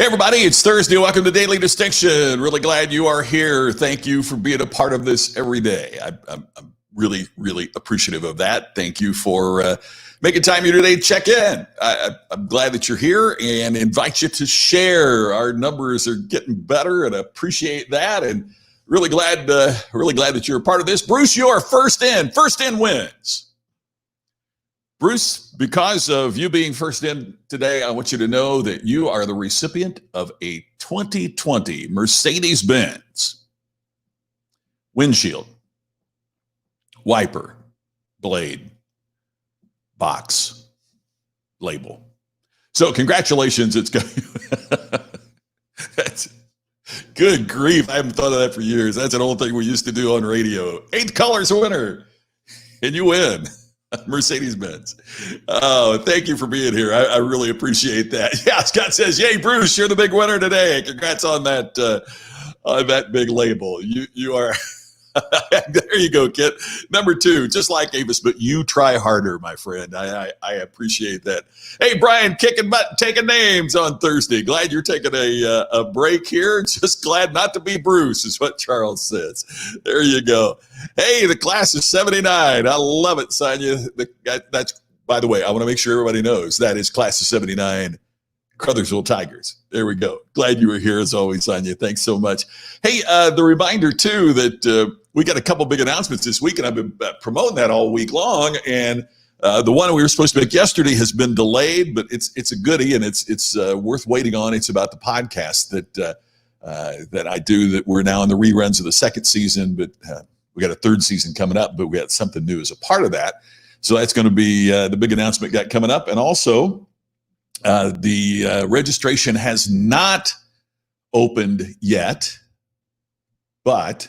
Hey everybody, it's Thursday. Welcome to Daily Distinction. Really glad you are here. Thank you for being a part of this every day. I'm really, really appreciative of that. Thank you for making time here today to check in. I'm glad that you're here and invite you to share. Our numbers are getting better and I appreciate that. And really glad that you're a part of this. Bruce, you are first in. First in wins. Bruce, because of you being first in today, I want you to know that you are the recipient of a 2020 Mercedes-Benz windshield, wiper, blade, box, label. So congratulations. It's good. That's good grief. I haven't thought of that for years. That's an old thing we used to do on radio. 8 colors winner, and you win. Mercedes-Benz. Oh, thank you for being here. I really appreciate that. Yeah, Scott says, "Yay, Bruce, you're the big winner today. Congrats on that big label. You are." There you go, Kit. Number 2, just like Avis, but you try harder, my friend. I appreciate that. Hey, Brian, kicking butt, taking names on Thursday. Glad you're taking a break here. Just glad not to be Bruce, is what Charles says. There you go. Hey, the class is 79. I love it, Sonia. That's, by the way, I want to make sure everybody knows that is class of 79. Crothersville Tigers. There we go. Glad you were here as always, Sonia. Thanks so much. Hey, the reminder too that we got a couple big announcements this week, and I've been promoting that all week long. And the one we were supposed to make yesterday has been delayed, but it's a goodie and it's worth waiting on. It's about the podcast that I do. That we're now in the reruns of the second season, but we got a third season coming up. But we got something new as a part of that. So that's going to be the big announcement got coming up, and also. The registration has not opened yet, but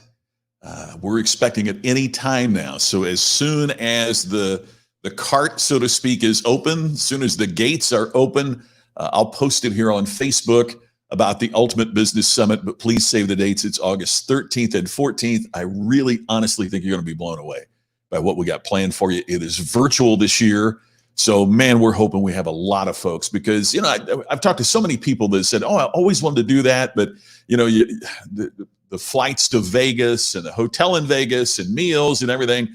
we're expecting it any time now. So as soon as the cart, so to speak, is open, as soon as the gates are open, I'll post it here on Facebook about the Ultimate Business Summit, but please save the dates. It's August 13th and 14th. I really honestly think you're going to be blown away by what we got planned for you. It is virtual this year. So, man, we're hoping we have a lot of folks because, you know, I've talked to so many people that said, oh, I always wanted to do that. But, you know, the flights to Vegas and the hotel in Vegas and meals and everything.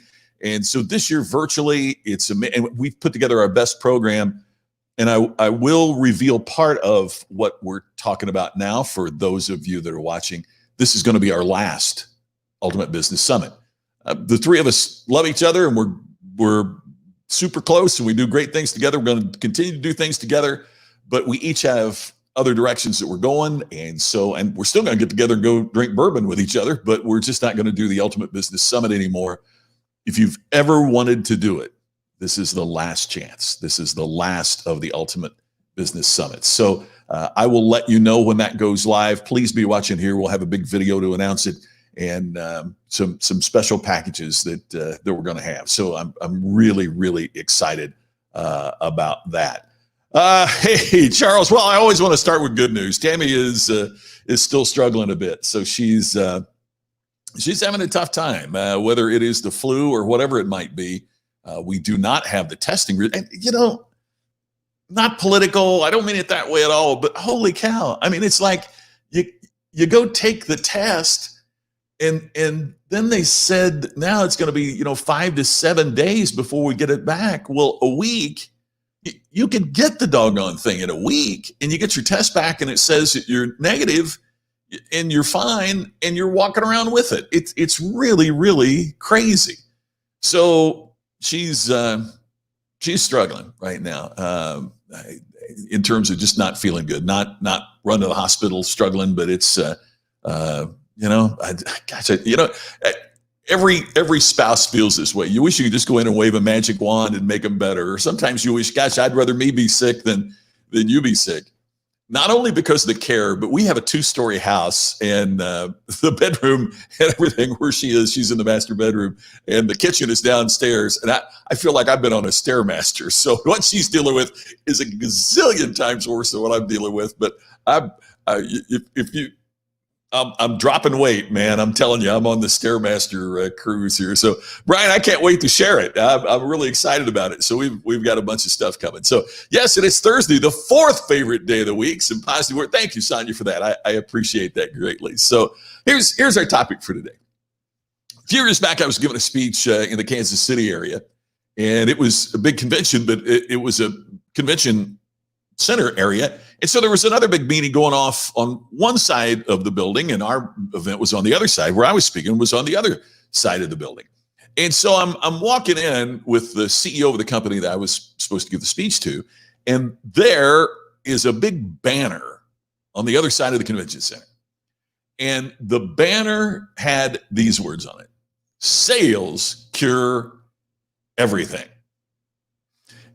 And so this year, virtually, and we've put together our best program. And I will reveal part of what we're talking about now for those of you that are watching. This is going to be our last Ultimate Business Summit. The three of us love each other and we're super close and we do great things together. We're going to continue to do things together, but we each have other directions that we're going. And we're still going to get together and go drink bourbon with each other, but we're just not going to do the Ultimate Business Summit anymore. If you've ever wanted to do it, this is the last chance. This is the last of the Ultimate Business Summit. So I will let you know when that goes live. Please be watching here. We'll have a big video to announce it. And some special packages that we're going to have. So I'm really, really excited about that. Hey, Charles. Well, I always want to start with good news. Tammy is still struggling a bit. So she's having a tough time, whether it is the flu or whatever it might be. We do not have the testing. And, you know, not political. I don't mean it that way at all. But holy cow. I mean, it's like you go take the test. And then they said now it's going to be 5 to 7 days before we get it back. Well, a week, you can get the doggone thing in a week, and you get your test back, and it says that you're negative, and you're fine, and you're walking around with it. It's really, really crazy. So she's struggling right now in terms of just not feeling good, not run to the hospital, struggling, but it's. Every spouse feels this way. You wish you could just go in and wave a magic wand and make them better. Or sometimes you wish, gosh, I'd rather me be sick than you be sick. Not only because of the care, but we have a 2-story house and the bedroom and everything where she's in the master bedroom and the kitchen is downstairs. And I feel like I've been on a Stairmaster. So what she's dealing with is a gazillion times worse than what I'm dealing with. But if you I'm dropping weight, man. I'm telling you, I'm on the Stairmaster cruise here. So, Brian, I can't wait to share it. I'm really excited about it. So we've got a bunch of stuff coming. So, yes, it is Thursday, the fourth favorite day of the week. Some positive word. Thank you, Sonia, for that. I appreciate that greatly. So, here's our topic for today. A few years back, I was giving a speech in the Kansas City area, and it was a big convention, but it was a convention center area. And so there was another big meeting going off on one side of the building, and our event was on the other side. Where I was speaking was on the other side of the building. And so I'm walking in with the CEO of the company that I was supposed to give the speech to, and there is a big banner on the other side of the convention center. And the banner had these words on it: sales cure everything.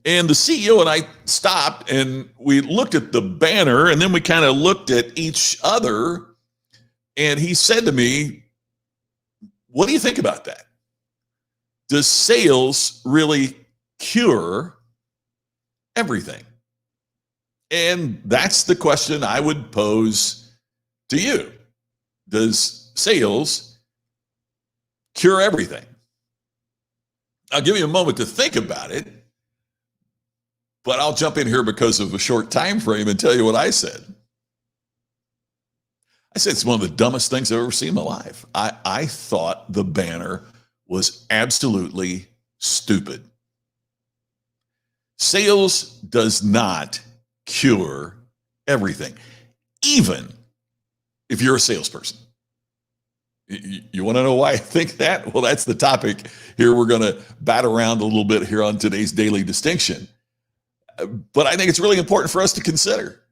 And the CEO and I stopped and we looked at the banner, and then we kind of looked at each other. And he said to me, "What do you think about that? Does sales really cure everything?" And that's the question I would pose to you. Does sales cure everything? I'll give you a moment to think about it, but I'll jump in here because of a short time frame and tell you what I said. I said it's one of the dumbest things I've ever seen in my life. I thought the banner was absolutely stupid. Sales does not cure everything, even if you're a salesperson. You want to know why I think that? Well, that's the topic here. We're going to bat around a little bit here on today's Daily Distinction. But I think it's really important for us to consider,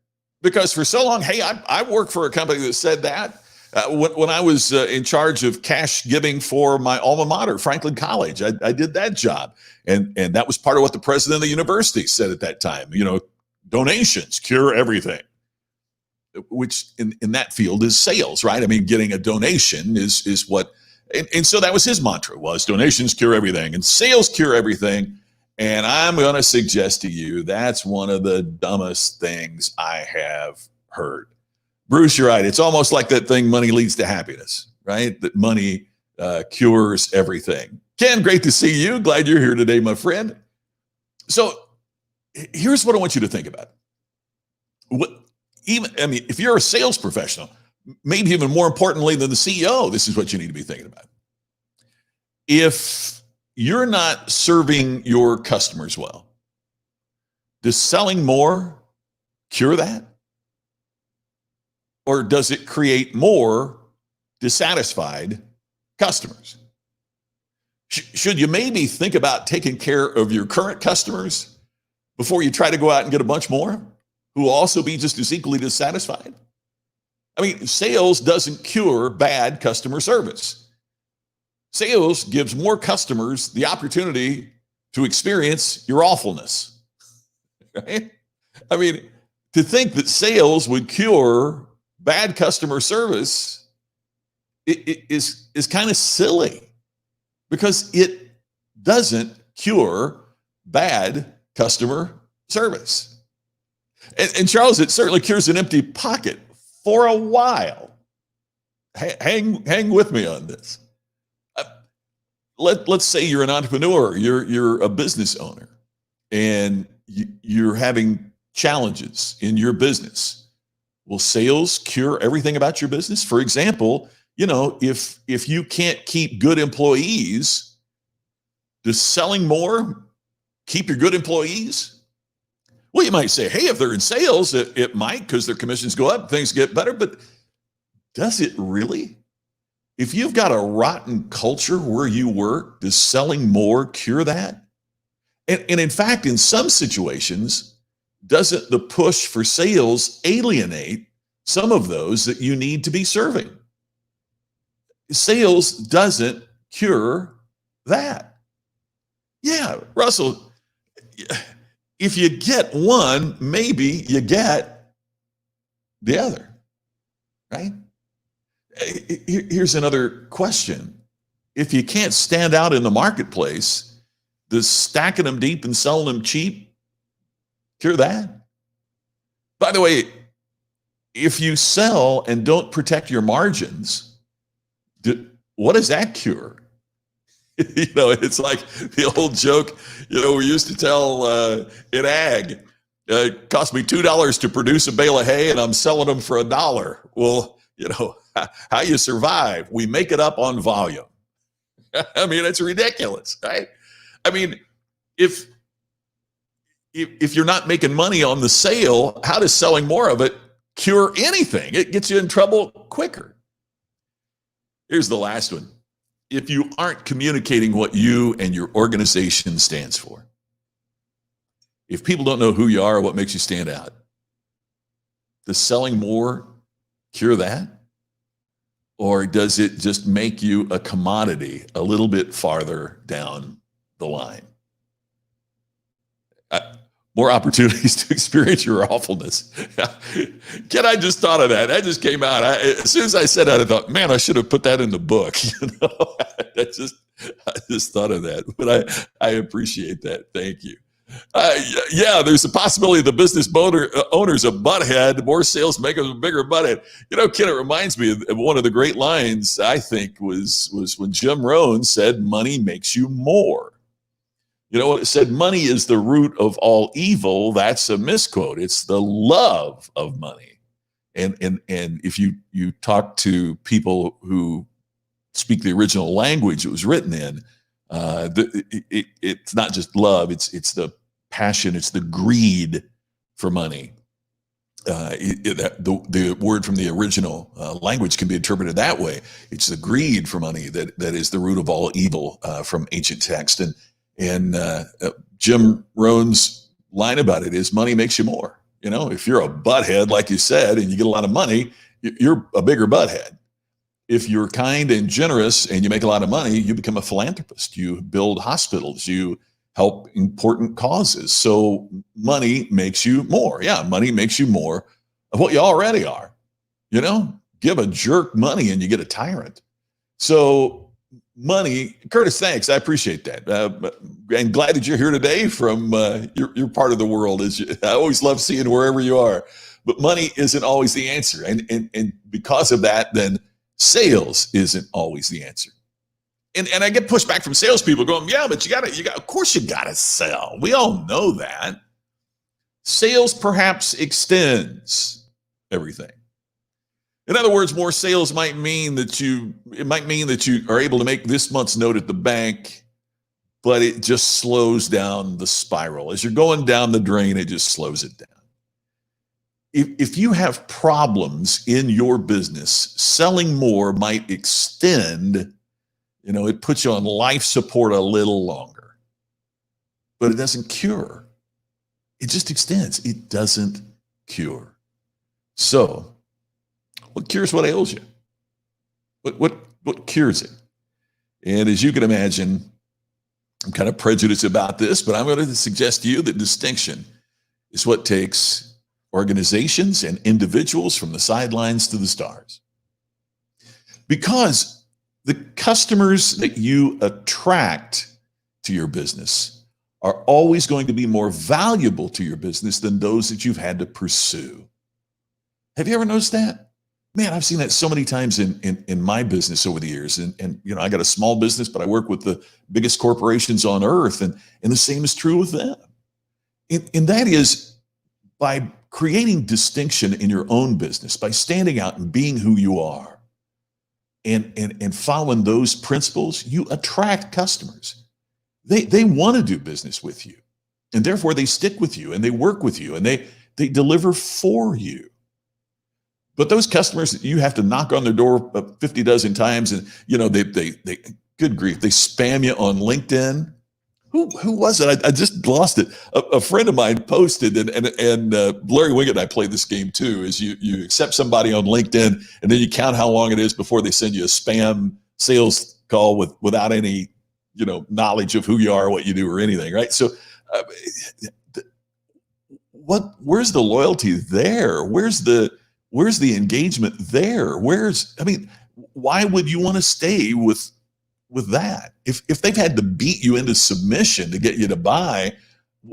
because for so long, hey, I worked for a company that said that. When I was in charge of cash giving for my alma mater, Franklin College, I did that job. And that was part of what the president of the university said at that time. You know, donations cure everything, which in that field is sales, right? I mean, getting a donation is what, and so that was his mantra, was donations cure everything and sales cure everything. And I'm going to suggest to you that's one of the dumbest things I have heard. Bruce, you're right. It's almost like that thing, money leads to happiness, right? That money cures everything. Ken, great to see you. Glad you're here today, my friend. So here's what I want you to think about. If you're a sales professional, maybe even more importantly than the CEO, this is what you need to be thinking about. If you're not serving your customers well, does selling more cure that? Or does it create more dissatisfied customers? Should you maybe think about taking care of your current customers before you try to go out and get a bunch more who will also be just as equally dissatisfied? I mean, sales doesn't cure bad customer service. Sales gives more customers the opportunity to experience your awfulness, right? I mean, to think that sales would cure bad customer service is kind of silly, because it doesn't cure bad customer service. And Charles, it certainly cures an empty pocket for a while. Hang with me on this. Let's say you're an entrepreneur, you're a business owner, and you're having challenges in your business. Will sales cure everything about your business? For example, you know, if you can't keep good employees, does selling more keep your good employees? Well, you might say, hey, if they're in sales, it might, because their commissions go up, things get better. But does it really? If you've got a rotten culture where you work, does selling more cure that? And in fact, in some situations, doesn't the push for sales alienate some of those that you need to be serving? Sales doesn't cure that. Yeah, Russell, if you get one, maybe you get the other, right? Here's another question. If you can't stand out in the marketplace, does stacking them deep and selling them cheap cure that? By the way, If you sell and don't protect your margins, what does that cure? It's like the old joke, we used to tell in ag, it cost me $2 to produce a bale of hay and I'm selling them for $1. Well, how you survive, we make it up on volume. I mean, it's ridiculous, right? I mean, if you're not making money on the sale, how does selling more of it cure anything? It gets you in trouble quicker. Here's the last one. If you aren't communicating what you and your organization stands for, if people don't know who you are or what makes you stand out, does selling more cure that? Or does it just make you a commodity a little bit farther down the line? More opportunities to experience your awfulness. Ken, I just thought of that. That just came out. As soon as I said that, I thought, man, I should have put that in the book. I just thought of that. But I appreciate that. Thank you. Yeah, there's a possibility the business owner's a butthead. More sales make them a bigger butthead. Ken, it reminds me of one of the great lines, I think, was when Jim Rohn said, money makes you more. It said money is the root of all evil. That's a misquote. It's the love of money. And if you talk to people who speak the original language it was written in, it's not just love. It's the passion. It's the greed for money. The word from the original language can be interpreted that way. It's the greed for money that is the root of all evil from ancient text. And Jim Rohn's line about it is money makes you more. If you're a butthead, like you said, and you get a lot of money, you're a bigger butthead. If you're kind and generous and you make a lot of money, you become a philanthropist. You build hospitals. You help important causes. So money makes you more. Yeah, money makes you more of what you already are. Give a jerk money and you get a tyrant. So money, Curtis, thanks. I appreciate that. And glad that you're here today from your part of the world. I always love seeing wherever you are. But money isn't always the answer. And because of that, then sales isn't always the answer. And I get pushback from salespeople going, yeah, but of course you gotta sell. We all know that. Sales perhaps extends everything. In other words, more sales might mean that you are able to make this month's note at the bank, but it just slows down the spiral. As you're going down the drain, it just slows it down. If you have problems in your business, selling more might extend, it puts you on life support a little longer, but it doesn't cure. It just extends. It doesn't cure. So what cures what ails you? What cures it? And as you can imagine, I'm kind of prejudiced about this, but I'm going to suggest to you that distinction is what takes organizations and individuals from the sidelines to the stars. Because the customers that you attract to your business are always going to be more valuable to your business than those that you've had to pursue. Have you ever noticed that? Man, I've seen that so many times in my business over the years. And I got a small business, but I work with the biggest corporations on earth. And the same is true with them. And that is by creating distinction in your own business, by standing out and being who you are and following those principles, you attract customers. They want to do business with you. And therefore they stick with you and they work with you and they deliver for you. But those customers, you have to knock on their door 50 dozen times and, they good grief, they spam you on LinkedIn. Who was it? I just lost it. A friend of mine posted, and Larry Wiggett and I played this game too, is you accept somebody on LinkedIn and then you count how long it is before they send you a spam sales call without any, knowledge of who you are, what you do or anything, right? So where's the loyalty there? Where's the engagement there? Why would you want to stay with that? If they've had to beat you into submission to get you to buy,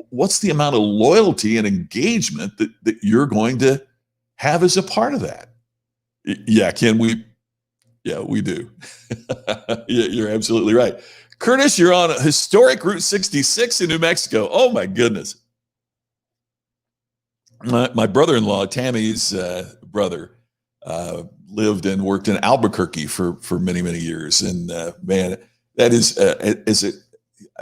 what's the amount of loyalty and engagement that you're going to have as a part of that. Yeah, can we? Yeah, we do. Yeah, you're absolutely right. Curtis, you're on a historic Route 66 in New Mexico. Oh my goodness. My brother-in-law, Tammy's brother, lived and worked in Albuquerque for many, many years. And man, that is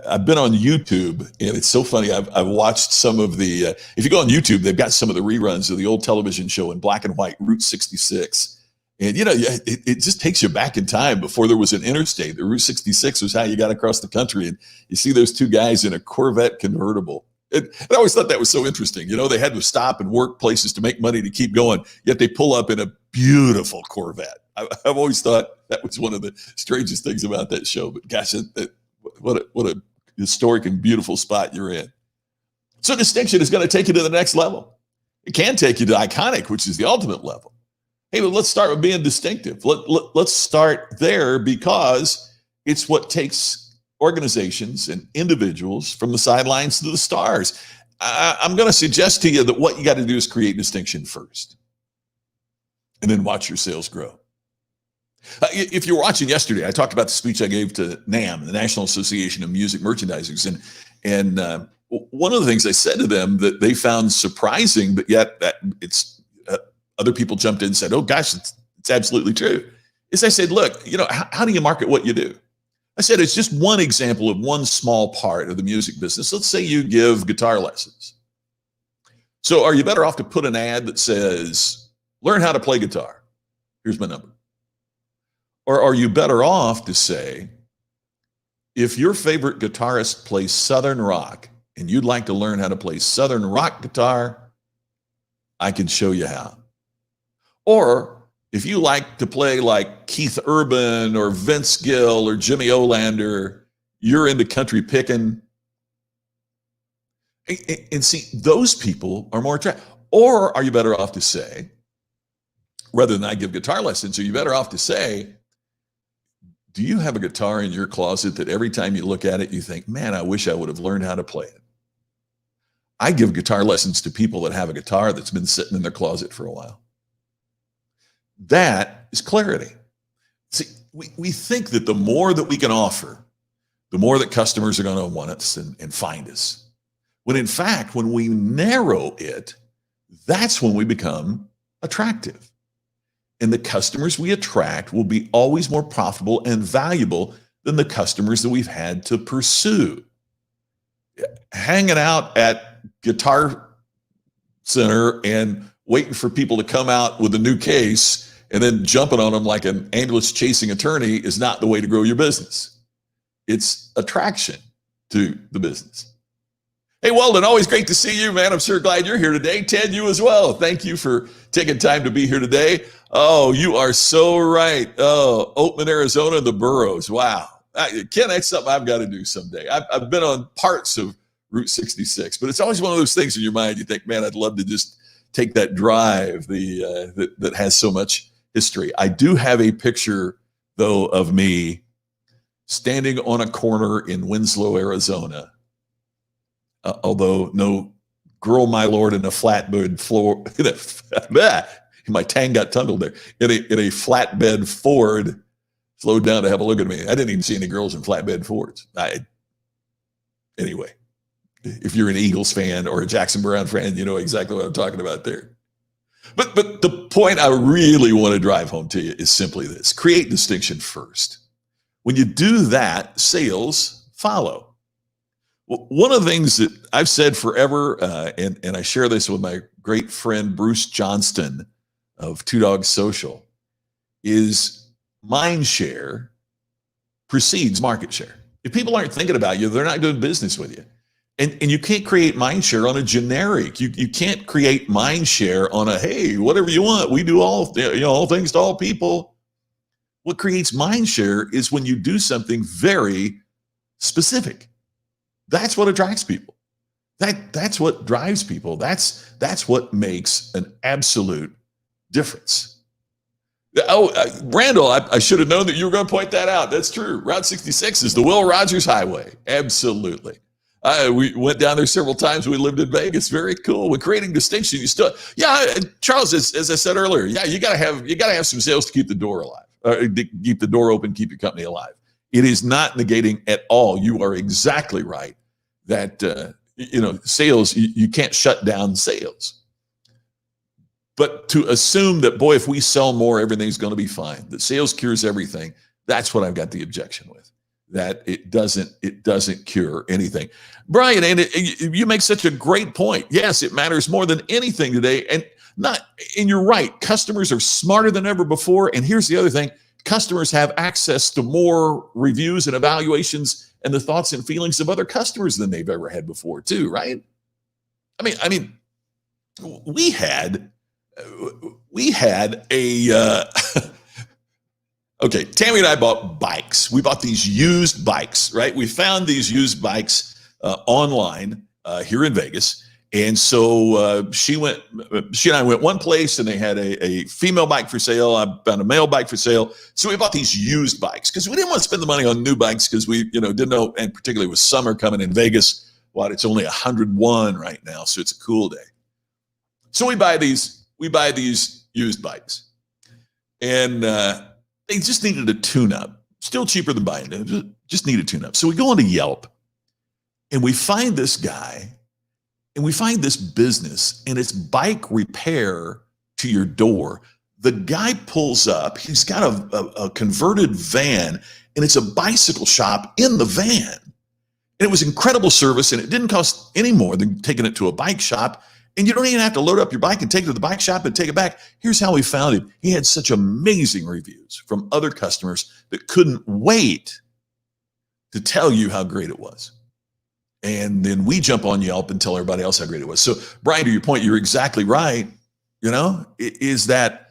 I've been on YouTube, and it's so funny. I've watched some of the. If you go on YouTube, they've got some of the reruns of the old television show in black and white, Route 66. And it just takes you back in time before there was an interstate. The Route 66 was how you got across the country, and you see those two guys in a Corvette convertible. And I always thought that was so interesting. They had to stop and work places to make money to keep going, yet they pull up in a beautiful Corvette. I've always thought that was one of the strangest things about that show. But gosh, what a historic and beautiful spot you're in. So distinction is going to take you to the next level. It can take you to iconic, which is the ultimate level. Hey, but let's start with being distinctive. Let's start there, because it's what takes organizations and individuals from the sidelines to the stars. I'm going to suggest to you that what you got to do is create distinction first, and then watch your sales grow. If you're watching yesterday, I talked about the speech I gave to NAM, the National Association of Music Merchandisers, and one of the things I said to them that they found surprising, but yet that it's other people jumped in and said, "Oh gosh, it's absolutely true," is I said, "Look, how do you market what you do?" I said, it's just one example of one small part of the music business. Let's say you give guitar lessons. So are you better off to put an ad that says, "Learn how to play guitar. Here's my number"? Or are you better off to say, if your favorite guitarist plays Southern rock and you'd like to learn how to play Southern rock guitar, I can show you how. Or if you like to play like Keith Urban or Vince Gill or Jimmy Olander, you're into country picking. And see, those people are more attractive. Or are you better off to say, rather than I give guitar lessons, are you better off to say, do you have a guitar in your closet that every time you look at it, you think, man, I wish I would have learned how to play it? I give guitar lessons to people that have a guitar that's been sitting in their closet for a while. That is clarity. See, we think that the more that we can offer, the more that customers are going to want us and find us. When in fact, when we narrow it, that's when we become attractive. And the customers we attract will be always more profitable and valuable than the customers that we've had to pursue. Hanging out at Guitar Center and waiting for people to come out with a new case and then jumping on them like an ambulance chasing attorney is not the way to grow your business. It's attraction to the business. Hey, Weldon, always great to see you, man. I'm sure glad you're here today. Ted, you as well. Thank you for taking time to be here today. Oh, you are so right. Oh, Oatman, Arizona, the Burros. Wow. Ken, that's something I've got to do someday. I've been on parts of Route 66, but it's always one of those things in your mind. You think, man, I'd love to just take that drive that has so much history. I do have a picture, though, of me standing on a corner in Winslow, Arizona. Although no girl, my lord, in a flatbed floor. My tang got tangled there. In a flatbed Ford, slowed down to have a look at me. I didn't even see any girls in flatbed Fords. Anyway, if you're an Eagles fan or a Jackson Brown fan, you know exactly what I'm talking about there. But the point I really want to drive home to you is simply this: create distinction first. When you do that, sales follow. One of the things that I've said forever, and I share this with my great friend Bruce Johnston of Two Dogs Social, is mind share precedes market share. If people aren't thinking about you, they're not doing business with you. And you can't create mind share on a generic. You can't create mind share on a, hey, whatever you want, we do all things to all people. What creates mind share is when you do something very specific. That's what attracts people. That's what drives people. That's what makes an absolute difference. Oh, Randall, I should have known that you were going to point that out. That's true. Route 66 is the Will Rogers Highway. Absolutely. We went down there several times. We lived in Vegas. Very cool. With creating distinction, you still, yeah, Charles, as I said earlier, yeah, you gotta have some sales to keep the door alive, to keep the door open, keep your company alive. It is not negating at all. You are exactly right that sales, you can't shut down sales. But to assume that, boy, if we sell more, everything's going to be fine, that sales cures everything, that's what I've got the objection with. That it doesn't cure anything. Brian, and you make such a great point. Yes, it matters more than anything today. And you're right. Customers are smarter than ever before. And here's the other thing. Customers have access to more reviews and evaluations and the thoughts and feelings of other customers than they've ever had before too, right? I mean, we had a okay, Tammy and I bought bikes. We bought these used bikes, right? We found these used bikes online here in Vegas. And so she and I went one place and they had a female bike for sale. I found a male bike for sale. So we bought these used bikes because we didn't want to spend the money on new bikes because we, didn't know, and particularly with summer coming in Vegas, it's only 101 right now. So it's a cool day. So we buy these used bikes and they just needed a tune-up. Still cheaper than buying them. Just need a tune-up. So we go onto Yelp and we find this guy and we find this business and it's bike repair to your door. The guy pulls up. He's got a converted van and it's a bicycle shop in the van. And it was incredible service and it didn't cost any more than taking it to a bike shop. And you don't even have to load up your bike and take it to the bike shop and take it back. Here's how we found him. He had such amazing reviews from other customers that couldn't wait to tell you how great it was. And then we jump on Yelp and tell everybody else how great it was. So, Brian, to your point, you're exactly right. Is that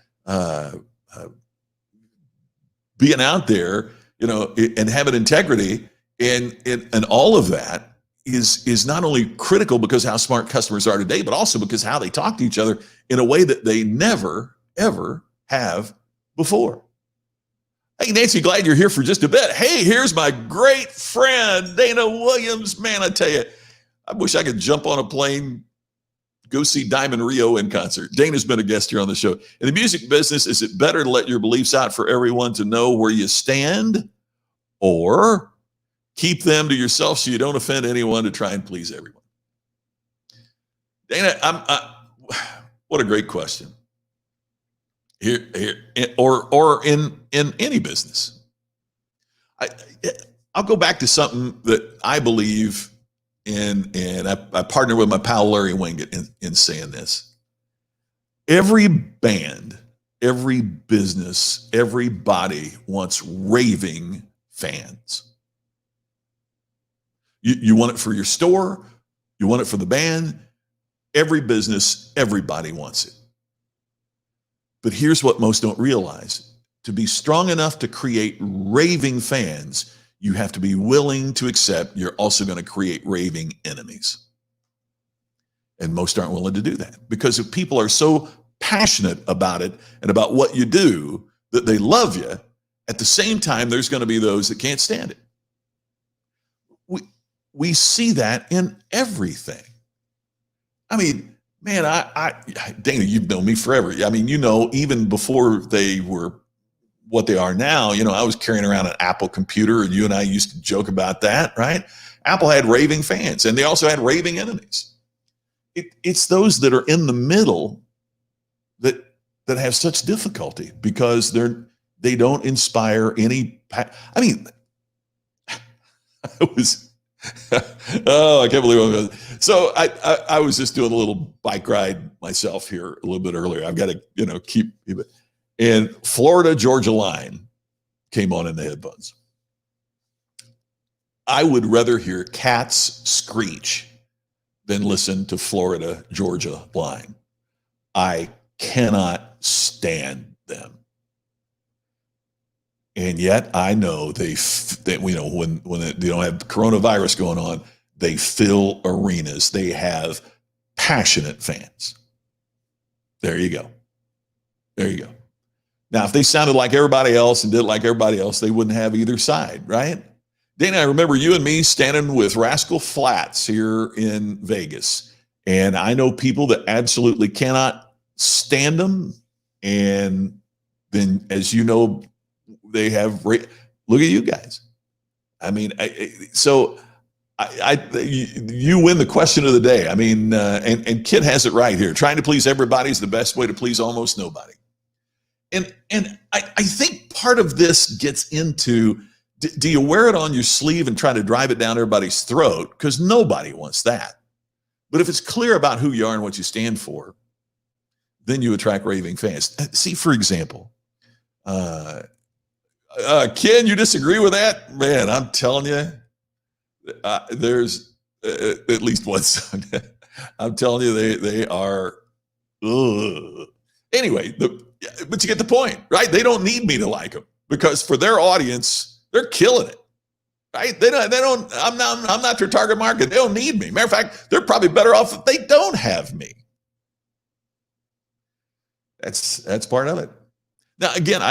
being out there, and having integrity and all of that is not only critical because how smart customers are today, but also because how they talk to each other in a way that they never, ever have before. Hey, Nancy, glad you're here for just a bit. Hey, here's my great friend, Dana Williams. Man, I tell you, I wish I could jump on a plane, go see Diamond Rio in concert. Dana's been a guest here on the show. In the music business, is it better to let your beliefs out for everyone to know where you stand, or keep them to yourself so you don't offend anyone to try and please everyone? Dana, what a great question. Here, or in any business. I'll go back to something that I believe in, and I partner with my pal Larry Wingate in saying this. Every band, every business, everybody wants raving fans. You want it for your store, you want it for the band, every business, everybody wants it. But here's what most don't realize. To be strong enough to create raving fans, you have to be willing to accept you're also going to create raving enemies. And most aren't willing to do that because if people are so passionate about it and about what you do that they love you, at the same time, there's going to be those that can't stand it. We see that in everything. I mean, man, Dana, you've known me forever. I mean, even before they were what they are now, I was carrying around an Apple computer and you and I used to joke about that, right? Apple had raving fans and they also had raving enemies. It's those that are in the middle that have such difficulty because they don't inspire any. I mean, I was. Oh, I can't believe I'm. So I was just doing a little bike ride myself here a little bit earlier. I've got to keep it. And Florida Georgia Line came on in the headphones. I would rather hear cats screech than listen to Florida Georgia Line. I cannot stand them. And yet I know when they don't have coronavirus going on, they fill arenas. They have passionate fans. There you go. There you go. Now, if they sounded like everybody else and did like everybody else, they wouldn't have either side, right? Dana, I remember you and me standing with Rascal Flatts here in Vegas. And I know people that absolutely cannot stand them. And then, as you know, they have, look at you guys. I mean, you win the question of the day. I mean, and Kit has it right here. Trying to please everybody is the best way to please almost nobody. And I think part of this gets into, do you wear it on your sleeve and try to drive it down everybody's throat? Because nobody wants that. But if it's clear about who you are and what you stand for, then you attract raving fans. See, for example, Ken, you disagree with that? Man, I'm telling you, there's at least one song. I'm telling you, they are. Anyway, but you get the point, right? They don't need me to like them, because for their audience, they're killing it, right? They don't. I'm not their target market. They don't need me. Matter of fact, they're probably better off if they don't have me. That's part of it. Now, again,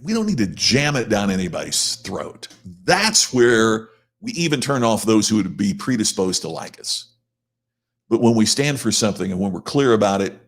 we don't need to jam it down anybody's throat. That's where we even turn off those who would be predisposed to like us. But when we stand for something and when we're clear about it,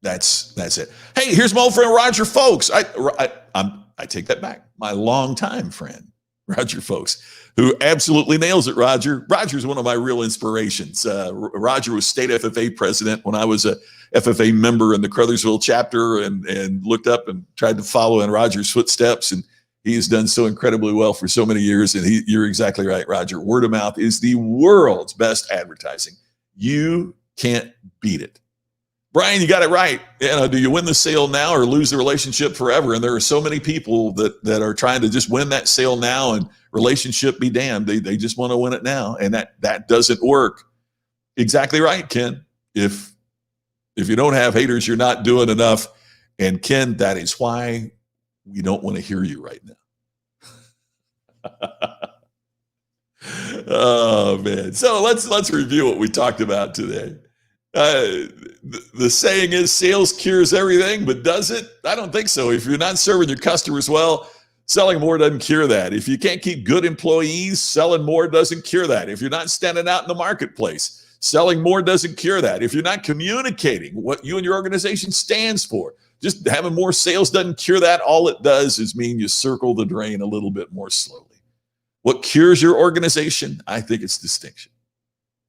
that's it. Hey, here's my old friend Roger Folks. I take that back. My longtime friend, Roger Folks, who absolutely nails it, Roger. Roger's one of my real inspirations. Roger was state FFA president when I was a FFA member in the Crothersville chapter, and looked up and tried to follow in Roger's footsteps. And he has done so incredibly well for so many years. And you're exactly right, Roger. Word of mouth is the world's best advertising. You can't beat it. Brian, you got it right. Do you win the sale now or lose the relationship forever? And there are so many people that are trying to just win that sale now, and relationship be damned. They just want to win it now. And that doesn't work. Exactly right, Ken. If you don't have haters, you're not doing enough. And Ken, that is why we don't want to hear you right now. Oh man. So let's review what we talked about today. The saying is sales cures everything, but does it? I don't think so. If you're not serving your customers well, selling more doesn't cure that. If you can't keep good employees, selling more doesn't cure that. If you're not standing out in the marketplace, selling more doesn't cure that. If you're not communicating what you and your organization stands for, just having more sales doesn't cure that. All it does is mean you circle the drain a little bit more slowly. What cures your organization? I think it's distinction.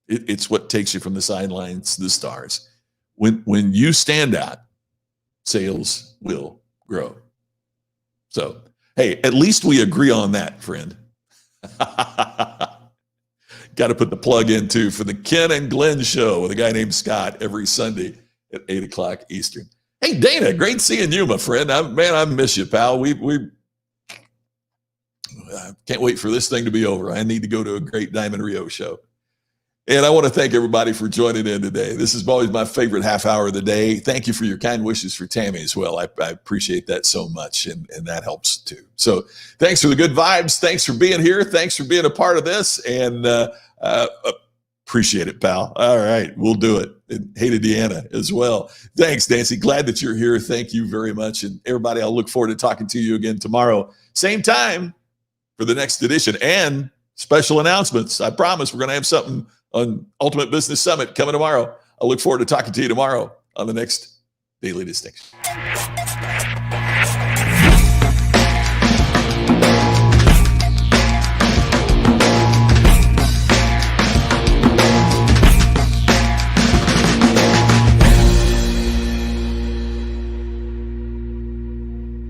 It's what takes you from the sidelines to the stars. When you stand out, sales will grow. So, hey, at least we agree on that, friend. Got to put the plug in too for the Ken and Glenn show with a guy named Scott every Sunday at 8 o'clock Eastern. Hey, Dana, great seeing you, my friend. I miss you, pal. I can't wait for this thing to be over. I need to go to a great Diamond Rio show. And I want to thank everybody for joining in today. This is always my favorite half hour of the day. Thank you for your kind wishes for Tammy as well. I appreciate that so much, and that helps too. So thanks for the good vibes. Thanks for being here. Thanks for being a part of this, and appreciate it, pal. All right, we'll do it. And hey to Deanna as well. Thanks, Nancy. Glad that you're here. Thank you very much. And everybody, I'll look forward to talking to you again tomorrow. Same time for the next edition and special announcements. I promise we're going to have something on Ultimate Business Summit coming tomorrow. I look forward to talking to you tomorrow on the next Daily Distinction.